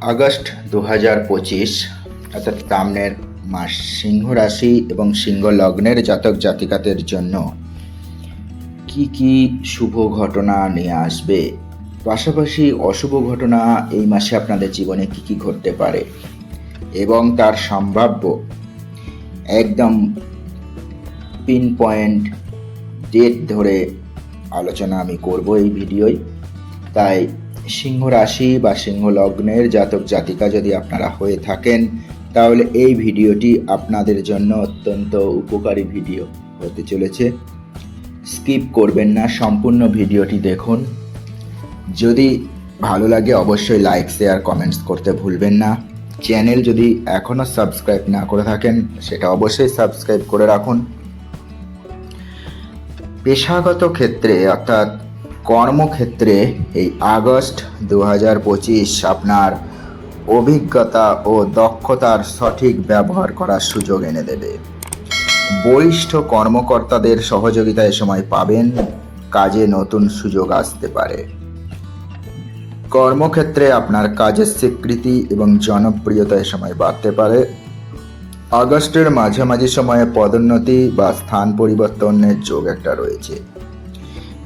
August 2025 অর্থাৎ সামনের মাস সিংহ রাশি এবং সিংহ লগ্নের জাতক জাতিকাদের জন্য কি কি শুভ ঘটনা নিয়ে আসবে, পাশাপাশি অশুভ ঘটনা এই মাসে আপনাদের জীবনে কি কি ঘটতে পারে এবং তার সম্ভাব্য একদম পিন পয়েন্ট ডেট ধরে আলোচনা আমি করব এই ভিডিওয়। তাই সিংহ রাশি বা সিংহ লগ্নের জাতক জাতিকা যদি আপনারা হয়ে থাকেন তাহলে এই ভিডিওটি আপনাদের জন্য অত্যন্ত উপকারী ভিডিও হতে চলেছে। স্কিপ করবেন না, সম্পূর্ণ ভিডিওটি দেখুন। যদি ভালো লাগে অবশ্যই লাইক শেয়ার কমেন্টস করতে ভুলবেন না। চ্যানেল যদি এখনও সাবস্ক্রাইব না করে থাকেন সেটা অবশ্যই সাবস্ক্রাইব করে রাখুন। পেশাগত ক্ষেত্রে অর্থাৎ কর্মক্ষেত্রে এই আগস্ট 2025 আপনার অভিজ্ঞতা ও দক্ষতার সঠিক ব্যবহার করার সুযোগ এনে দেবে। বরিষ্ঠ কর্মকর্তাদের সহযোগিতা এ সময় পাবেন, কাজে নতুন সুযোগ আসতে পারে। কর্মক্ষেত্রে আপনার কাজের স্বীকৃতি এবং জনপ্রিয়তা এ সময় বাড়তে পারে। আগস্টের মাঝামাঝি সময়ে পদোন্নতি বা স্থান পরিবর্তনের যোগ একটা রয়েছে।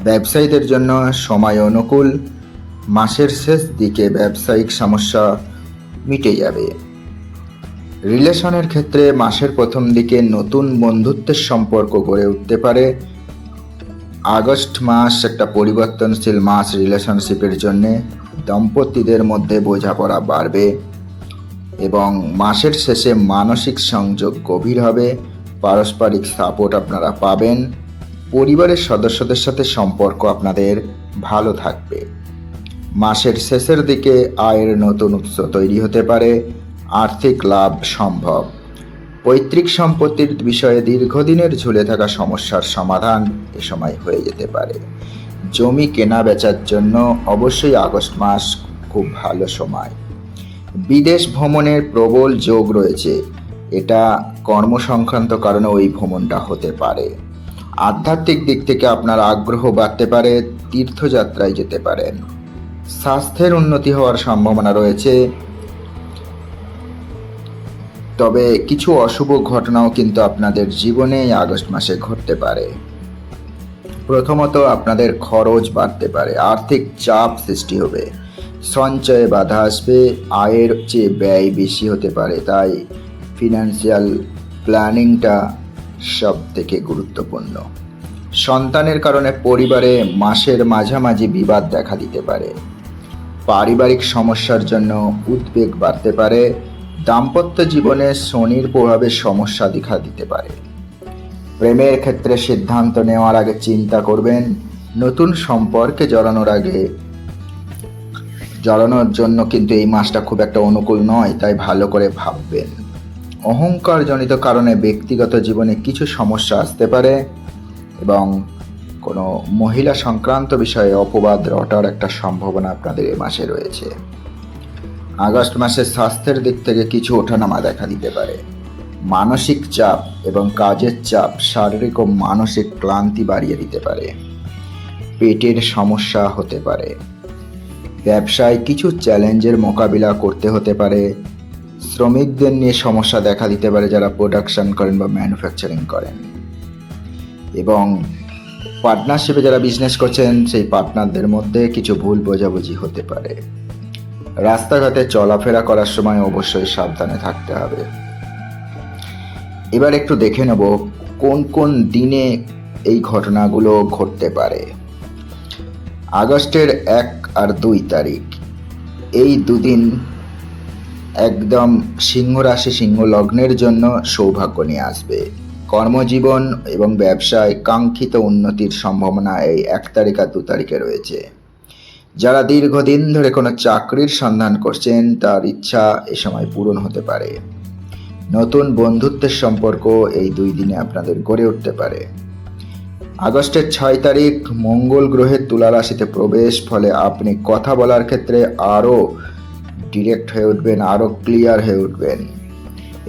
ব্যবসায়ীদের জন্য সময় অনুকূল, মাসের শেষ দিকে ব্যবসায়িক সমস্যা মিটে যাবে। রিলেশনের ক্ষেত্রে মাসের প্রথম দিকে নতুন বন্ধুত্বের সম্পর্ক গড়ে উঠতে পারে। আগস্ট মাস একটা পরিবর্তনশীল মাস রিলেশনশিপের জন্যে। দম্পতিদের মধ্যে বোঝাপড়া বাড়বে এবং মাসের শেষে মানসিক সংযোগ গভীর হবে। পারস্পরিক সাপোর্ট আপনারা পাবেন। পরিবারের সদস্যদের সাথে সম্পর্ক আপনাদের ভালো থাকবে। মাসের শেষের দিকে আয়ের নতুন উৎস তৈরি হতে পারে, আর্থিক লাভ সম্ভব। পৈতৃক সম্পত্তির বিষয়ে দীর্ঘদিনের ঝুলে থাকা সমস্যার সমাধান এ সময় হয়ে যেতে পারে। জমি কেনা বেচার জন্য অবশ্যই আগস্ট মাস খুব ভালো সময়। বিদেশ ভ্রমণের প্রবল যোগ রয়েছে, এটা কর্মসংক্রান্ত কারণে ওই ভ্রমণটা হতে পারে। আধ্যাত্মিক দিক থেকে আপনার আগ্রহ বাড়তে পারে, তীর্থযাত্রায় যেতে পারেন। স্বাস্থ্যের উন্নতি হওয়ার সম্ভাবনা রয়েছে, তবে কিছু অশুভ ঘটনাও কিন্তু আপনাদের জীবনে আগস্ট মাসে ঘটতে পারে। প্রথমত আপনাদের খরচ বাড়তে পারে, আর্থিক চাপ সৃষ্টি হবে, সঞ্চয়ে বাধা আসবে, আয়ের চেয়ে ব্যয় বেশি হতে পারে। তাই ফিনান্সিয়াল প্ল্যানিংটা সব থেকে গুরুত্বপূর্ণ। সন্তানের কারণে পরিবারে মাসের মাঝামাঝি বিবাদ দেখা দিতে পারে। পারিবারিক সমস্যার জন্য উদ্বেগ বাড়তে পারে। দাম্পত্য জীবনে শনির প্রভাবে সমস্যা দেখা দিতে পারে। প্রেমের ক্ষেত্রে সিদ্ধান্ত নেওয়ার আগে চিন্তা করবেন। নতুন সম্পর্কে জড়ানোর জন্য কিন্তু এই মাসটা খুব একটা অনুকূল নয়, তাই ভালো করে ভাববেন। অহংকারজনিত কারণে ব্যক্তিগত জীবনে কিছু সমস্যা আসতে পারে এবং কোনো মহিলা সংক্রান্ত বিষয়ে অপবাদ রটার একটা সম্ভাবনা আপনাদের এই মাসে রয়েছে। আগস্ট মাসে স্বাস্থ্যের দিক থেকে কিছু ওঠানামা দেখা দিতে পারে। মানসিক চাপ এবং কাজের চাপ শারীরিক ও মানসিক ক্লান্তি বাড়িয়ে দিতে পারে। পেটের সমস্যা হতে পারে। ব্যবসায় কিছু চ্যালেঞ্জের মোকাবিলা করতে হতে পারে। শ্রমিকদের নিয়ে সমস্যা দেখা দিতে পারে যারা প্রোডাকশন করেন বা ম্যানুফ্যাকচারিং করেন। এবং পার্টনারশিপে যারা বিজনেস করছেন সেই পার্টনারদের মধ্যে কিছু ভুল বোঝাবুঝি হতে পারে। রাস্তাঘাটে চলাফেরা করার সময় অবশ্যই সাবধানে থাকতে হবে। এবার একটু দেখে নেব কোন কোন দিনে এই ঘটনাগুলো ঘটতে পারে। আগস্টের 1 আর 2 তারিখ, এই দুদিন একদম সিংহ রাশি সিংহ লগ্নের জন্য সৌভাগ্য নিয়ে আসবে। কর্মজীবন এবং ব্যবসায় কাঙ্ক্ষিত উন্নতির সম্ভাবনা এই 1 তারিখ আর 2 তারিখে রয়েছে। যারা দীর্ঘদিন ধরে কোনো চাকরির সন্ধান করছেন তার ইচ্ছা এ সময় পূরণ হতে পারে। নতুন বন্ধুত্বের সম্পর্ক এই 2 দিনে আপনাদের গড়ে উঠতে পারে। আগস্টের 6 তারিখ মঙ্গল গ্রহের তুলা রাশিতে প্রবেশ, ফলে আপনি কথা বলার ক্ষেত্রে আরও ডিরেক্ট হয়ে উঠবেন, আরও ক্লিয়ার হয়ে উঠবেন।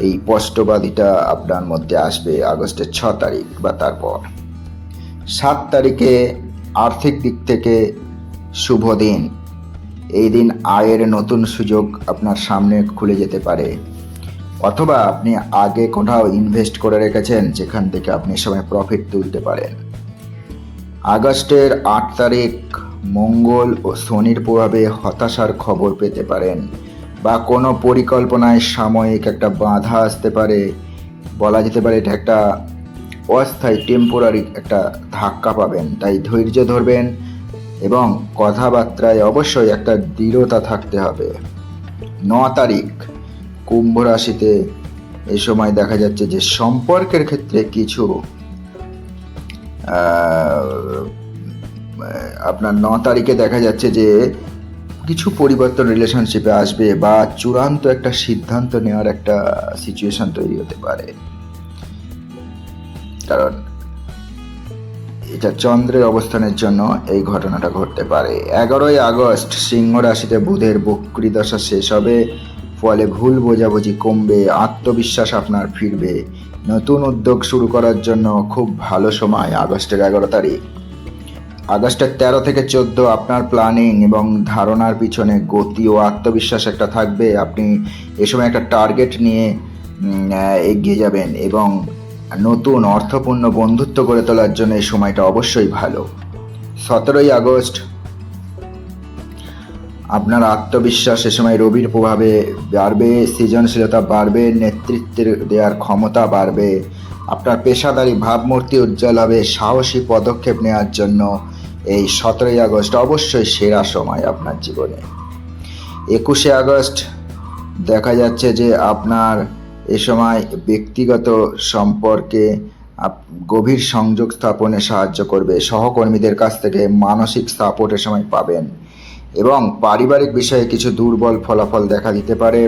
এই স্পষ্টবাদিতা আপনার মধ্যে আসবে আগস্টের 6 তারিখ বা তারপর। 7 তারিখে আর্থিক দিক থেকে শুভ দিন। এই দিন আয়ের নতুন সুযোগ আপনার সামনে খুলে যেতে পারে, অথবা আপনি আগে কোথাও ইনভেস্ট করে রেখেছেন যেখান থেকে আপনি সময় প্রফিট তুলতে পারেন। আগস্টের 8 তারিখ মঙ্গল ও শনির প্রভাবে হতাশার খবর পেতে পারেন, বা কোনো পরিকল্পনায় সাময়িক একটা বাধা আসতে পারে। বলা যেতে পারে এটা একটা অস্থায়ী টেম্পোরারি একটা ধাক্কা পাবেন, তাই ধৈর্য ধরবেন এবং কথাবার্তায় অবশ্যই একটা দৃঢ়তা থাকতে হবে। 9 তারিখ কুম্ভ রাশিতে এই সময় দেখা যাচ্ছে যে সম্পর্কের ক্ষেত্রে কিছু আপনার 9 তারিখে দেখা যাচ্ছে যে কিছু পরিবর্তন রিলেশনশিপে আসবে, বা চূড়ান্ত একটা সিদ্ধান্ত নেওয়ার একটা সিচুয়েশন তৈরি হতে পারে। কারণ এটা চন্দ্রের অবস্থানের জন্য এই ঘটনাটা ঘটতে পারে। 11ই আগস্ট সিংহ রাশিতে বুধের বক্রী দশা শেষ হবে, ফলে ভুল বোঝাবুঝি কমবে, আত্মবিশ্বাস আপনার ফিরবে। নতুন উদ্যোগ শুরু করার জন্য খুব ভালো সময় আগস্টের 11 তারিখ। আগস্টের 13 থেকে 14 আপনার প্ল্যানিং এবং ধারণার পিছনে গতি ও আত্মবিশ্বাস একটা থাকবে। আপনি এ সময় একটা টার্গেট নিয়ে এগিয়ে যাবেন এবং নতুন অর্থপূর্ণ বন্ধুত্ব গড়ে তোলার জন্য এই সময়টা অবশ্যই ভালো। 17ই আগস্ট আপনার আত্মবিশ্বাস এ সময় রবির প্রভাবে বাড়বে, সৃজনশীলতা বাড়বে, নেতৃত্বের দেওয়ার ক্ষমতা বাড়বে, আপনার পেশাদারি ভাবমূর্তি উজ্জ্বল হবে। সাহসী পদক্ষেপ নেওয়ার জন্য এই 17ই আগস্ট অবশ্যই সেরা সময় আপনার জীবনে। 21শে আগস্ট দেখা যাচ্ছে যে আপনার এ সময় ব্যক্তিগত সম্পর্কে গভীর সংযোগ স্থাপনে সাহায্য করবে। সহকর্মীদের কাছ থেকে মানসিক সাপোর্ট এ সময় পাবেন, এবং পারিবারিক বিষয়ে কিছু দুর্বল ফলাফল দেখা দিতে পারে,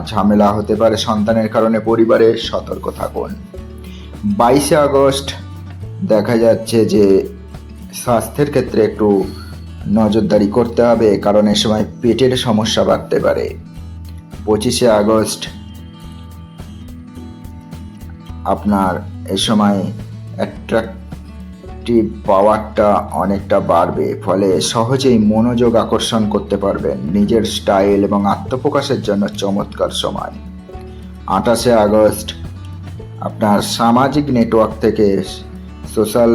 ঝামেলা হতে পারে সন্তানের কারণে পরিবারে, সতর্ক থাকুন। 22শে আগস্ট দেখা যাচ্ছে যে স্বাস্থ্যের ক্ষেত্রে একটু নজরদারি করতে হবে, কারণ এ সময় পেটের সমস্যা বাড়তে পারে। 25শে আগস্ট আপনার এ সময় অ্যাট্রাকটিভ পাওয়ারটা অনেকটা বাড়বে, ফলে সহজেই মনোযোগ আকর্ষণ করতে পারবেন। নিজের স্টাইল এবং আত্মপ্রকাশের জন্য চমৎকার সময়। 28শে আগস্ট আপনার সামাজিক নেটওয়ার্ক থেকে, সোশ্যাল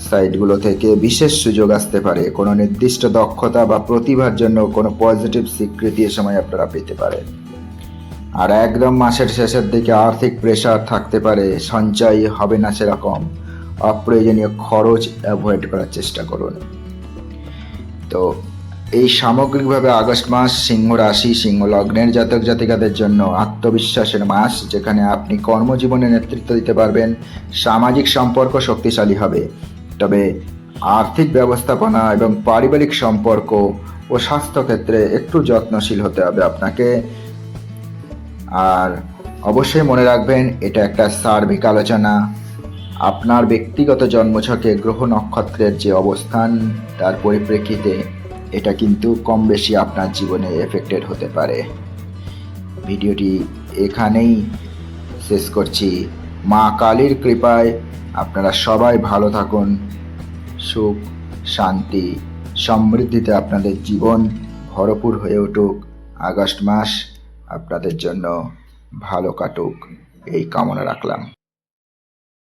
সাইটগুলো থেকে বিশেষ সুযোগ আসতে পারে। কোনো নির্দিষ্ট দক্ষতা বা প্রতিভার জন্য কোনো পজিটিভ স্বীকৃতি এ সময় আপনারা পেতে পারেন। আর একদম মাসের শেষের দিকে আর্থিক প্রেশার থাকতে পারে, সঞ্চয় হবে না সেরকম, অপ্রয়োজনীয় খরচ অ্যাভয়েড করার চেষ্টা করুন। তো এই সামগ্রিকভাবে আগস্ট মাস সিংহ রাশি সিংহ লগ্নের জাতক জাতিকাদের জন্য আত্মবিশ্বাসের মাস, যেখানে আপনি কর্মজীবনে নেতৃত্ব দিতে পারবেন, সামাজিক সম্পর্ক শক্তিশালী হবে। তবে আর্থিক ব্যবস্থাপনা এবং পারিবারিক সম্পর্ক ও স্বাস্থ্যক্ষেত্রে একটু যত্নশীল হতে হবে আপনাকে। আর অবশ্যই মনে রাখবেন, এটা একটা সার্বিক আলোচনা। আপনার ব্যক্তিগত জন্মছকে গ্রহ নক্ষত্রের যে অবস্থান, তার পরিপ্রেক্ষিতে এটা কিন্তু কম বেশি আপনার জীবনে এফেক্টেড হতে পারে। ভিডিওটি এখানেই শেষ করছি। মা কালীর কৃপায় আপনারা সবাই ভালো থাকুন, সুখ শান্তি সমৃদ্ধিতে আপনাদের জীবন ভরপুর হয়ে উঠুক। আগস্ট মাস আপনাদের জন্য ভালো কাটুক, এই কামনা রাখলাম।